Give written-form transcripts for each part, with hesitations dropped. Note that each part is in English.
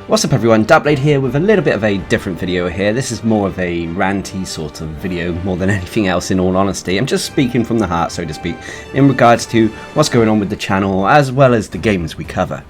What's up everyone, Darcblade here with a little bit of a different video here. This is more of a ranty sort of video more than anything else, in all honesty. I'm just speaking from the heart, so to speak, in regards to what's going on with the channel as well as the games we cover.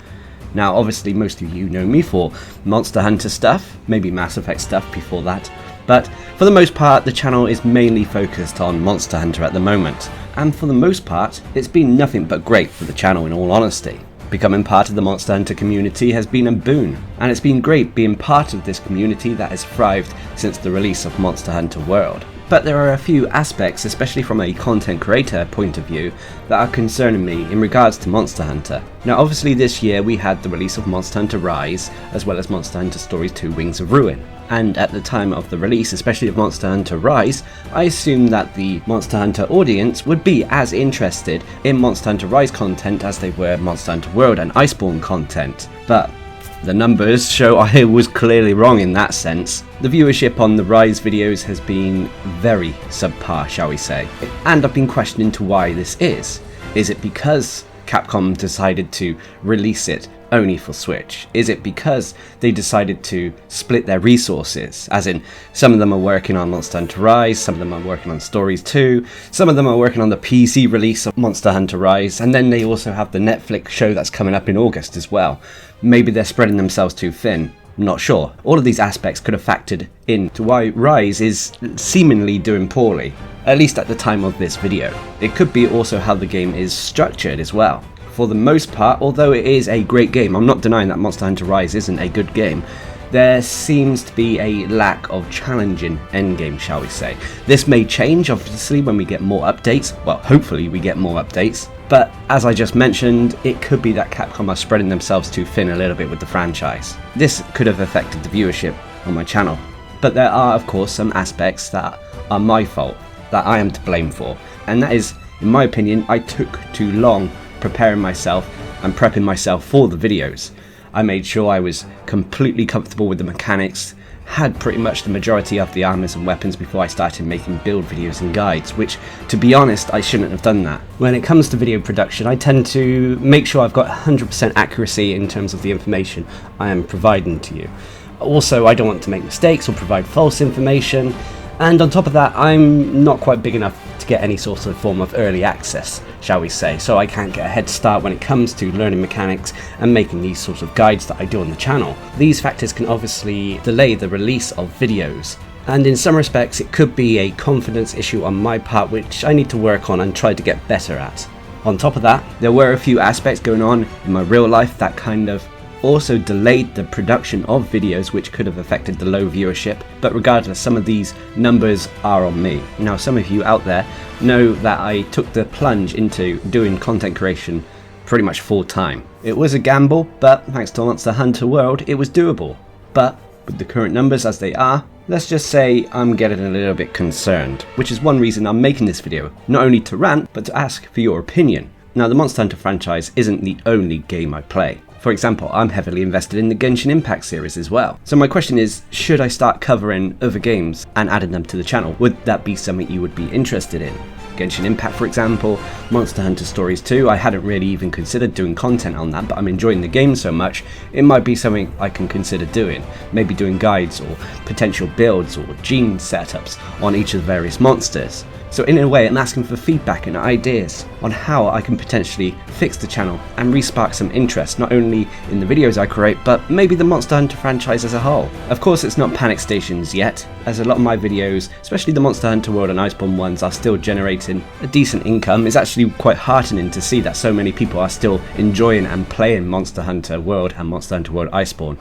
Now obviously most of you know me for Monster Hunter stuff, maybe Mass Effect stuff before that, but for the most part the channel is mainly focused on Monster Hunter at the moment. And for the most part it's been nothing but great for the channel, in all honesty. Becoming part of the Monster Hunter community has been a boon, and it's been great being part of this community that has thrived since the release of Monster Hunter World. But there are a few aspects, especially from a content creator point of view, that are concerning me in regards to Monster Hunter. Now obviously this year we had the release of Monster Hunter Rise, as well as Monster Hunter Stories 2 Wings of Ruin. And at the time of the release, especially of Monster Hunter Rise, I assumed that the Monster Hunter audience would be as interested in Monster Hunter Rise content as they were Monster Hunter World and Iceborne content. But the numbers show I was clearly wrong in that sense. The viewership on the Rise videos has been very subpar, shall we say. And I've been questioning to why this is. Is it because Capcom decided to release it only for Switch? Is it because they decided to split their resources? As in, some of them are working on Monster Hunter Rise, some of them are working on Stories 2, some of them are working on the PC release of Monster Hunter Rise, and then they also have the Netflix show that's coming up in August as well. Maybe they're spreading themselves too thin. I'm not sure. All of these aspects could have factored into why Rise is seemingly doing poorly, at least at the time of this video. It could be also how the game is structured as well. For the most part, although it is a great game, I'm not denying that Monster Hunter Rise isn't a good game, there seems to be a lack of challenging endgame, shall we say. This may change, obviously, when we get more updates. Well, hopefully we get more updates. But as I just mentioned, it could be that Capcom are spreading themselves too thin a little bit with the franchise. This could have affected the viewership on my channel. But there are, of course, some aspects that are my fault, that I am to blame for. And that is, in my opinion, I took too long preparing myself and prepping myself for the videos. I made sure I was completely comfortable with the mechanics, had pretty much the majority of the armors and weapons before I started making build videos and guides, which, to be honest, I shouldn't have done that. When it comes to video production, I tend to make sure I've got 100% accuracy in terms of the information I am providing to you. Also, I don't want to make mistakes or provide false information, and on top of that, I'm not quite big enough to get any sort of form of early access, shall we say, so I can't get a head start when it comes to learning mechanics and making these sorts of guides that I do on the channel. These factors can obviously delay the release of videos, and in some respects it could be a confidence issue on my part which I need to work on and try to get better at. On top of that, there were a few aspects going on in my real life that kind of also delayed the production of videos, which could have affected the low viewership, but regardless, some of these numbers are on me. Now some of you out there know that I took the plunge into doing content creation pretty much full time. It was a gamble, but thanks to Monster Hunter World it was doable. But with the current numbers as they are, let's just say I'm getting a little bit concerned, which is one reason I'm making this video, not only to rant, but to ask for your opinion. Now the Monster Hunter franchise isn't the only game I play. For example, I'm heavily invested in the Genshin Impact series as well. So my question is, should I start covering other games and adding them to the channel? Would that be something you would be interested in? Genshin Impact, for example, Monster Hunter Stories 2, I hadn't really even considered doing content on that, but I'm enjoying the game so much, it might be something I can consider doing. Maybe doing guides or potential builds or gene setups on each of the various monsters. So in a way, I'm asking for feedback and ideas on how I can potentially fix the channel and re-spark some interest, not only in the videos I create, but maybe the Monster Hunter franchise as a whole. Of course, it's not panic stations yet, as a lot of my videos, especially the Monster Hunter World and Iceborne ones, are still generating a decent income. It's actually quite heartening to see that so many people are still enjoying and playing Monster Hunter World and Monster Hunter World Iceborne.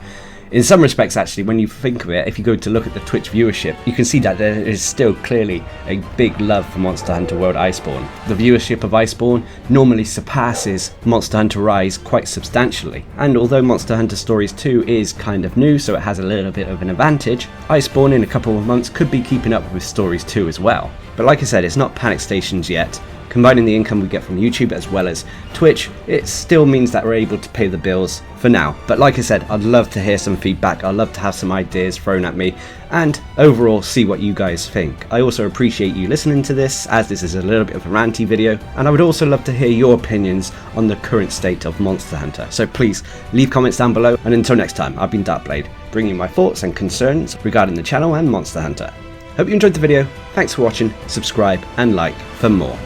In some respects, actually, when you think of it, if you go to look at the Twitch viewership, you can see that there is still clearly a big love for Monster Hunter World Iceborne. The viewership of Iceborne normally surpasses Monster Hunter Rise quite substantially, and although Monster Hunter Stories 2 is kind of new, so it has a little bit of an advantage, Iceborne in a couple of months could be keeping up with Stories 2 as well. But like I said, it's not panic stations yet. Combining the income we get from YouTube as well as Twitch, it still means that we're able to pay the bills for now. But like I said, I'd love to hear some feedback, I'd love to have some ideas thrown at me, and overall see what you guys think. I also appreciate you listening to this, as this is a little bit of a ranty video, and I would also love to hear your opinions on the current state of Monster Hunter. So please leave comments down below, and until next time, I've been Darcblade, bringing my thoughts and concerns regarding the channel and Monster Hunter. Hope you enjoyed the video, thanks for watching, subscribe and like for more.